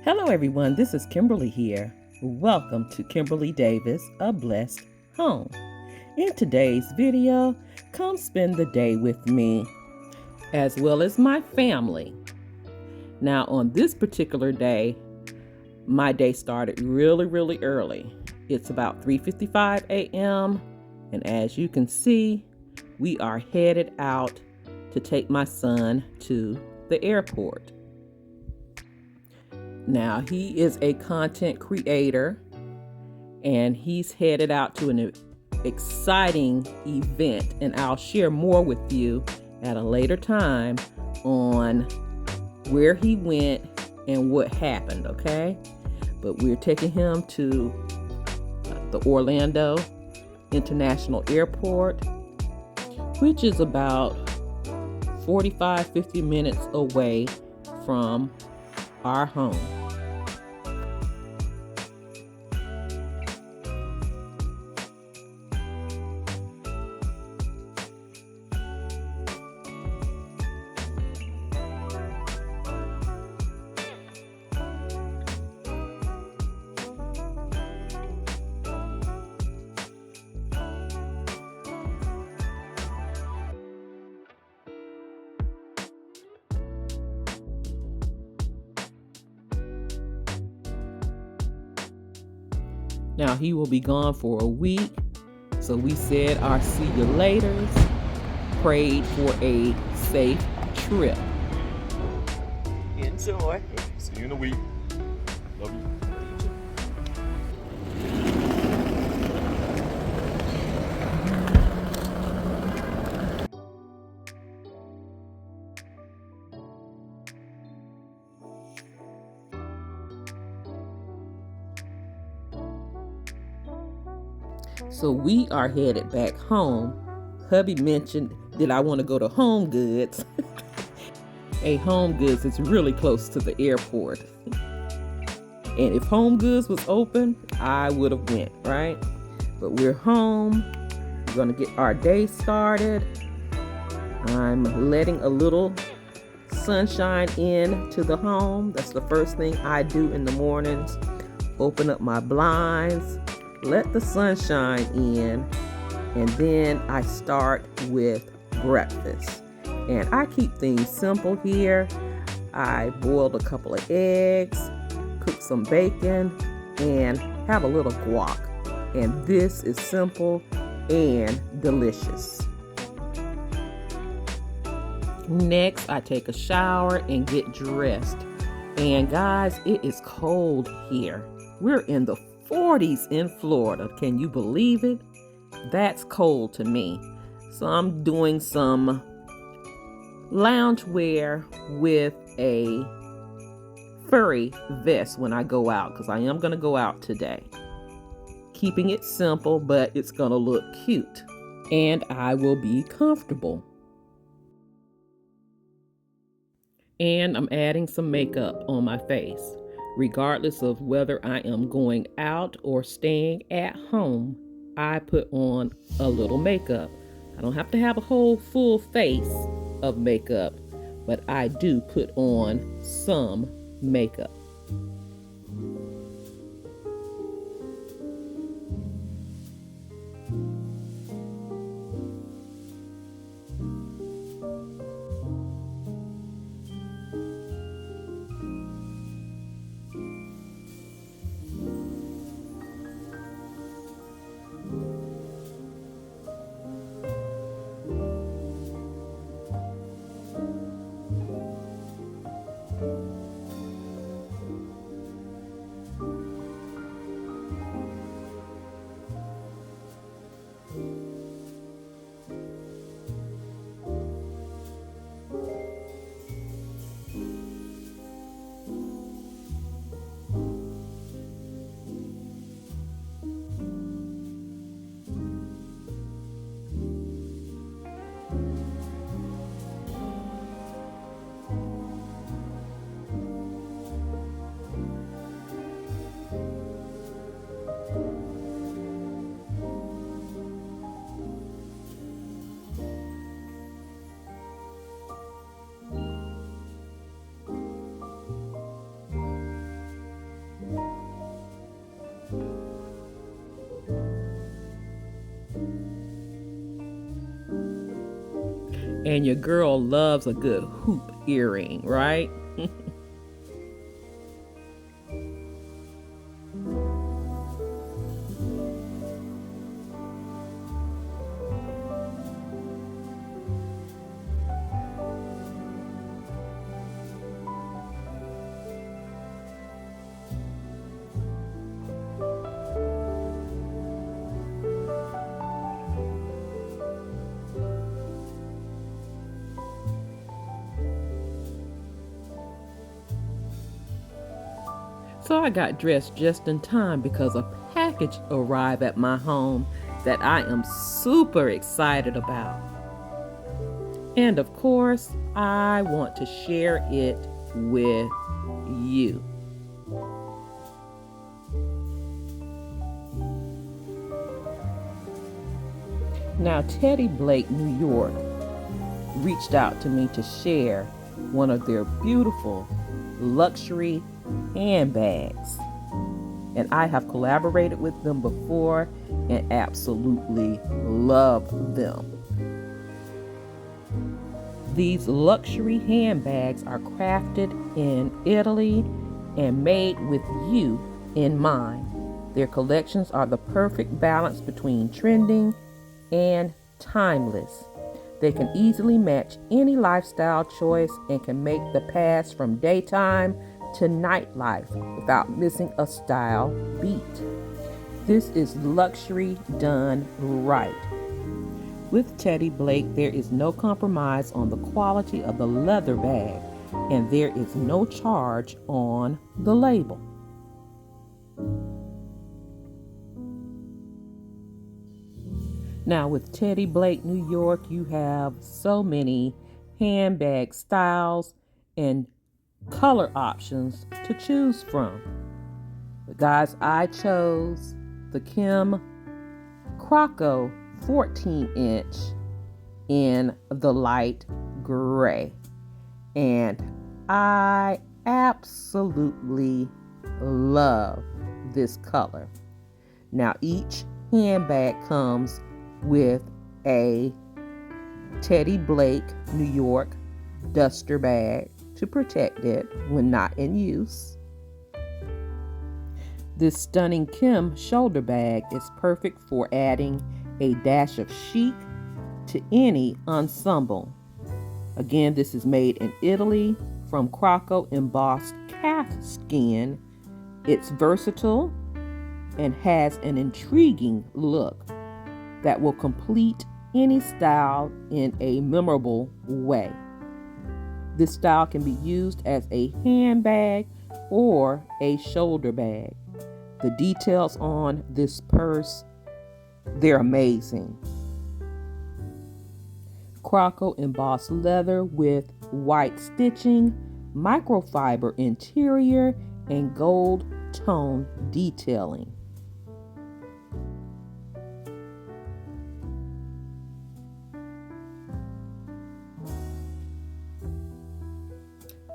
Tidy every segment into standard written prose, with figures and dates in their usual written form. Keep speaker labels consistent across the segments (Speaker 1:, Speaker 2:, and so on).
Speaker 1: Hello everyone, this is Kimberly here. Welcome to Kimberly Davis, A Blessed Home. In today's video, come spend the day with me, as well as my family. Now on this particular day, my day started really early. It's about 3:55 a.m. and as you can see, we are headed out to take my son to the airport. Now, he is a content creator and he's headed out to an exciting event, and I'll share more with you at a later time on where he went and what happened, okay? But we're taking him to the Orlando International Airport, which is about 45-50 minutes away from our home. Now, he will be gone for a week, so we said our see you laters, prayed for a safe trip.
Speaker 2: Enjoy.
Speaker 3: See you in a week. Love you.
Speaker 1: So we are headed back home. Hubby mentioned that I want to go to Home Goods. Home Goods is really close to the airport. And if Home Goods was open, I would have went, right? But we're home. We're going to get our day started. I'm letting a little sunshine in to the home. That's the first thing I do in the mornings. Open up my blinds, let the sunshine in, and then I start with breakfast. And I keep things simple here. I boiled a couple of eggs, cooked some bacon, and have a little guac. And this is simple and delicious. Next, I take a shower and get dressed. And guys, it is cold here. We're in the 40s in Florida. Can you believe it? That's cold to me. So I'm doing some loungewear with a furry vest when I go out, because I am going to go out today. Keeping it simple, but it's going to look cute. And I will be comfortable. And I'm adding some makeup on my face. Regardless of whether I am going out or staying at home, I put on a little makeup. I don't have to have a whole full face of makeup, but I do put on some makeup. And your girl loves a good hoop earring, right? So I got dressed just in time because a package arrived at my home that I am super excited about. And of course, I want to share it with you. Now, Teddy Blake, New York, reached out to me to share one of their beautiful luxury handbags. And I have collaborated with them before and absolutely love them. These luxury handbags are crafted in Italy and made with you in mind. Their collections are the perfect balance between trending and timeless. They can easily match any lifestyle choice and can make the pass from daytime to nightlife without missing a style beat. This is luxury done right. With Teddy Blake, there is no compromise on the quality of the leather bag, and there is no charge on the label. Now, with Teddy Blake, New York, you have so many handbag styles and color options to choose from. But guys, I chose the Kim Croco 14-inch in the light gray. And I absolutely love this color. Now, each handbag comes with a Teddy Blake, New York duster bag to protect it when not in use. This stunning Kim shoulder bag is perfect for adding a dash of chic to any ensemble. Again, this is made in Italy from Croco embossed calf skin. It's versatile and has an intriguing look that will complete any style in a memorable way. This style can be used as a handbag or a shoulder bag. The details on this purse, they're amazing. Croco embossed leather with white stitching, microfiber interior, and gold tone detailing.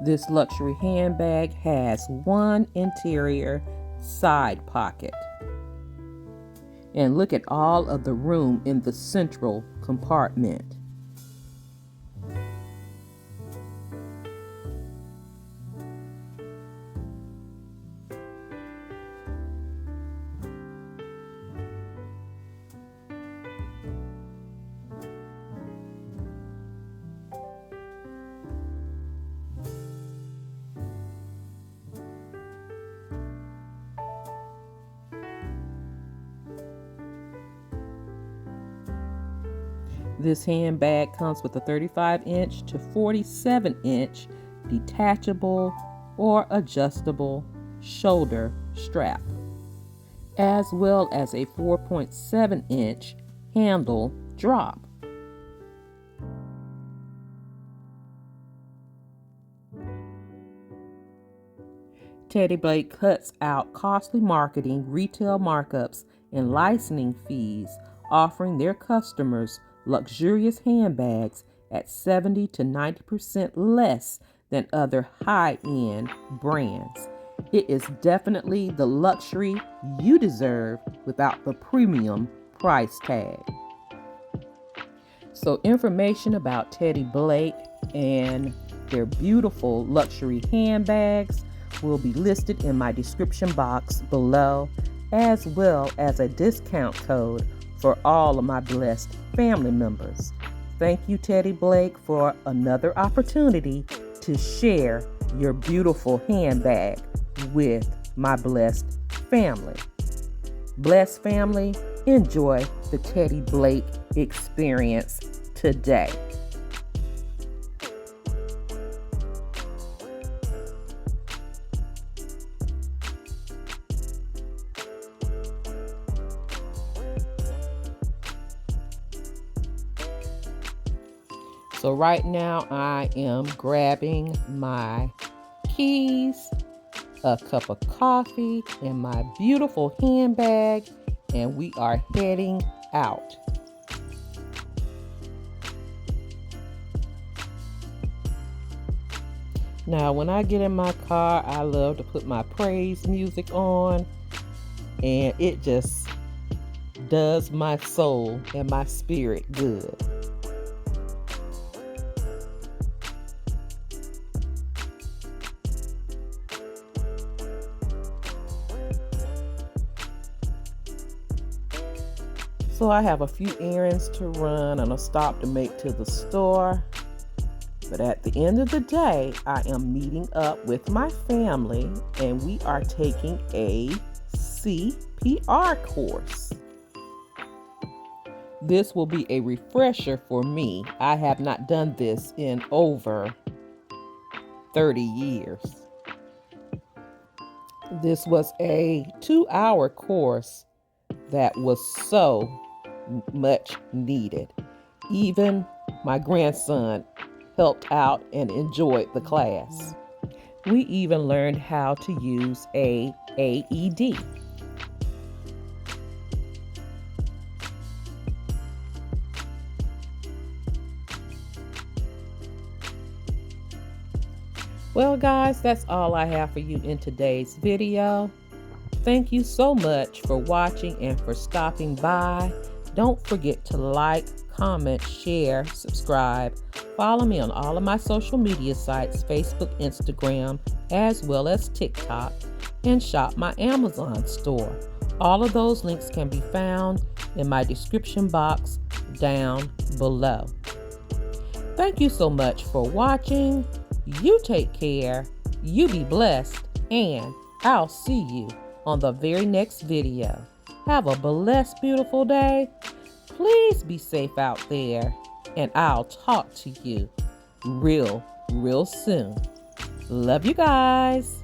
Speaker 1: This luxury handbag has one interior side pocket. And look at all of the room in the central compartment. This handbag comes with a 35-inch to 47-inch detachable or adjustable shoulder strap, as well as a 4.7-inch handle drop. Teddy Blake cuts out costly marketing, retail markups, and licensing fees, offering their customers luxurious handbags at 70 to 90% less than other high-end brands. It is definitely the luxury you deserve without the premium price tag. So information about Teddy Blake and their beautiful luxury handbags will be listed in my description box below, as well as a discount code for all of my blessed family members. Thank you, Teddy Blake, for another opportunity to share your beautiful handbag with my blessed family. Blessed family, enjoy the Teddy Blake experience today. So right now I am grabbing my keys, a cup of coffee, and my beautiful handbag, and we are heading out. Now, when I get in my car, I love to put my praise music on, and it just does my soul and my spirit good. So I have a few errands to run and a stop to make to the store. But at the end of the day, I am meeting up with my family and we are taking a CPR course. This will be a refresher for me. I have not done this in over 30 years. This was a 2-hour course that was so much needed. Even my grandson helped out and enjoyed the class. We even learned how to use a AED. Well, guys, that's all I have for you in today's video. Thank you so much for watching and for stopping by. Don't forget to like, comment, share, subscribe. Follow me on all of my social media sites, Facebook, Instagram, as well as TikTok, and shop my Amazon store. All of those links can be found in my description box down below. Thank you so much for watching. You take care, you be blessed, and I'll see you on the very next video. Have a blessed, beautiful day. Please be safe out there, and I'll talk to you real soon. Love you guys.